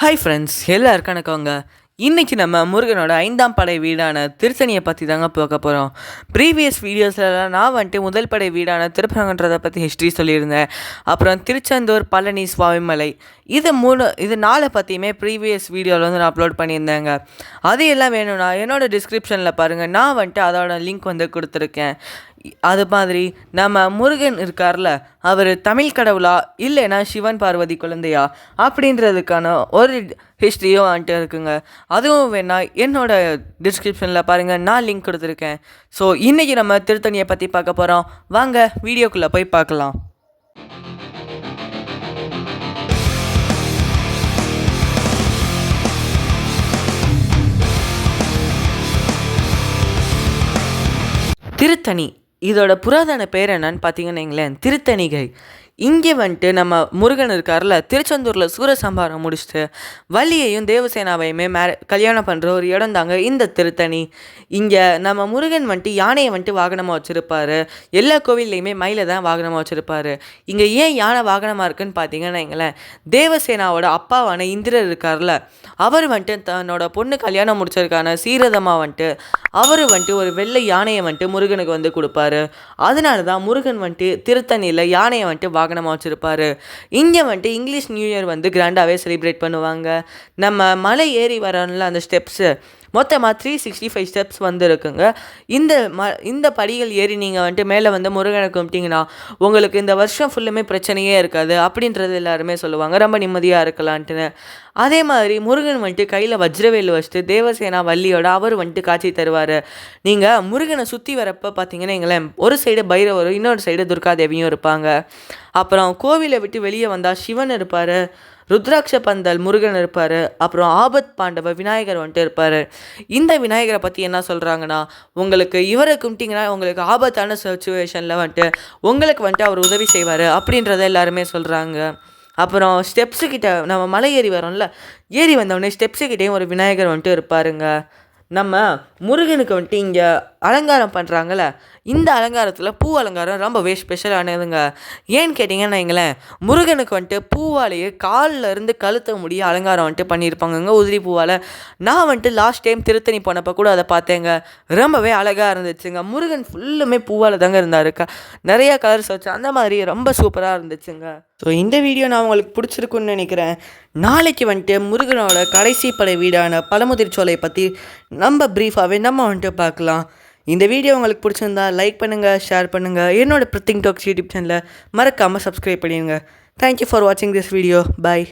Hi friends, எல்லாருக்கும் வணக்கங்க. இன்றைக்கி நம்ம முருகனோட 5ஆம் படை வீடான திருத்தணியை பற்றி தாங்க பார்க்க போகிறோம். ப்ரீவியஸ் வீடியோஸ்லாம் நான் வந்துட்டு முதல் படை வீடான திருப்பரங்குன்றதை பற்றி ஹிஸ்ட்ரி சொல்லியிருந்தேன். அப்புறம் திருச்செந்தூர், பழனி, சுவாமிமலை, இது 4 பற்றியுமே ப்ரீவியஸ் வீடியோவில் வந்து நான் அப்லோட் பண்ணியிருந்தேங்க. அது எல்லாம் வேணும்னா என்னோடய டிஸ்கிரிப்ஷனில் பாருங்கள், நான் வந்துட்டு அதோட லிங்க் வந்து கொடுத்துருக்கேன். அது மாதிரி நம்ம முருகன் இருக்கார்ல, அவர் தமிழ் கடவுளா இல்லைன்னா சிவன் பார்வதி குழந்தையா அப்படின்றதுக்கான ஒரு ஹிஸ்ட்ரியும் வந்துட்டு இருக்குங்க. அதுவும் வேணா என்னோடய டிஸ்கிரிப்ஷனில் பாருங்கள், நான் லிங்க் கொடுத்துருக்கேன். ஸோ இன்றைக்கி நம்ம திருத்தணியை பற்றி பார்க்க போகிறோம். வாங்க வீடியோக்குள்ளே போய் பார்க்கலாம். திருத்தணி இதோட புராதன பேர் என்னன்னு பார்த்தீங்கன்னு வைங்களேன், திருத்தணிகை. இங்கே வந்துட்டு நம்ம முருகன் இருக்கார்ல, திருச்செந்தூரில் சூரசம்ஹாரம் முடிச்சுட்டு வள்ளியையும் தேவசேனாவையுமே கல்யாணம் பண்ணுற ஒரு இடம் தாங்க இந்த திருத்தணி. இங்கே நம்ம முருகன் வந்துட்டு யானையை வந்துட்டு வாகனமாக வச்சுருப்பார். எல்லா கோவில்லையுமே மயிலை தான் வாகனமாக வச்சுருப்பார். இங்கே ஏன் யானை வாகனமாக இருக்குன்னு பார்த்தீங்கன்னா வைங்களேன், தேவசேனாவோட அப்பாவான இந்திரர் இருக்கார்ல, அவர் வந்துட்டு தன்னோட பொண்ணு கல்யாணம் முடிச்சிருக்கான சீரதமாக வந்துட்டு அவர் வந்துட்டு ஒரு வெள்ளை யானையை வந்துட்டு முருகனுக்கு வந்து கொடுப்பாரு. அதனால தான் முருகன் வந்துட்டு திருத்தணியில் யானையை வந்துட்டு வாகனமாக வச்சுருப்பார். இங்கே வந்துட்டு இங்கிலீஷ் நியூ இயர் வந்து கிராண்டாகவே செலிப்ரேட் பண்ணுவாங்க. நம்ம மலை ஏறி வரோம்ல, அந்த ஸ்டெப்ஸு மொத்தமாக 365 ஸ்டெப்ஸ் வந்து இருக்குங்க. இந்த படிகள் ஏறி நீங்கள் வந்துட்டு மேலே வந்து முருகனை கும்பிட்டிங்கன்னா உங்களுக்கு இந்த வருஷம் ஃபுல்லுமே பிரச்சனையே இருக்காது அப்படின்றது எல்லாருமே சொல்லுவாங்க. ரொம்ப நிம்மதியாக இருக்கலான்ட்டுன்னு. அதே மாதிரி முருகன் வந்துட்டு கையில் வஜ்ரவேல் வச்சுட்டு தேவசேனா வள்ளியோட அவர் வந்துட்டு காட்சி தருவார். நீங்கள் முருகனை சுற்றி வரப்போ பார்த்தீங்கன்னா எங்களேன், ஒரு சைடு பைரவரும் இன்னொரு சைடு துர்காதேவியும் இருப்பாங்க. அப்புறம் கோவிலை விட்டு வெளியே வந்தால் சிவன் இருப்பார், ருத்ராட்ச பந்தல் முருகன் இருப்பார், அப்புறம் ஆபத் பாண்டவ விநாயகர் வந்துட்டு இருப்பார். இந்த விநாயகரை பற்றி என்ன சொல்கிறாங்கன்னா, உங்களுக்கு இவரை கும்பிட்டிங்கன்னா உங்களுக்கு ஆபத்தான சுச்சுவேஷனில் வந்துட்டு உங்களுக்கு வந்துட்டு அவர் உதவி செய்வார் அப்படின்றத எல்லாருமே சொல்கிறாங்க. அப்புறம் ஸ்டெப்ஸுக்கிட்ட நம்ம மலை ஏறி வரோம்ல, ஏறி வந்தோடனே ஸ்டெப்ஸுக்கிட்டேயும் ஒரு விநாயகர் வந்துட்டு இருப்பாருங்க. நம்ம முருகனுக்கு வந்துட்டு இங்கே அலங்காரம் பண்ணுறாங்கள, இந்த அலங்காரத்தில் பூ அலங்காரம் ரொம்பவே ஸ்பெஷலானதுங்க. ஏன்னு கேட்டிங்கன்னா எங்களேன், முருகனுக்கு வந்துட்டு பூவாலேயே காலில் இருந்து கழுத்த முடிய அலங்காரம் வந்துட்டு பண்ணியிருப்பாங்கங்க, உதிரி பூவால். நான் வந்துட்டு லாஸ்ட் டைம் திருத்தணி போனப்போ கூட அதை பார்த்தேங்க. ரொம்பவே அழகாக இருந்துச்சுங்க. முருகன் ஃபுல்லுமே பூவால் தாங்க இருந்தாருக்கா, நிறையா கலர்ஸ் வச்சு அந்த மாதிரி ரொம்ப சூப்பராக இருந்துச்சுங்க. ஸோ இந்த வீடியோ நான் உங்களுக்கு பிடிச்சிருக்குன்னு நினைக்கிறேன். நாளைக்கு வந்துட்டு முருகனோட கடைசி படை வீடான பழமுதிர்ச்சோலை பற்றி நம்ம ப்ரீஃபாகவே நம்ம வந்துட்டு பார்க்கலாம். இந்த வீடியோ உங்களுக்கு பிடிச்சிருந்தா லைக் பண்ணுங்கள், ஷேர் பண்ணுங்கள். என்னோடய பிரத்திங் டாக்ஸ் யூடியூப் சேனலை மறக்காமல் சப்ஸ்கிரைப் பண்ணிடுங்க. தேங்க்யூ ஃபார் வாட்சிங் திஸ் வீடியோ. பாய்.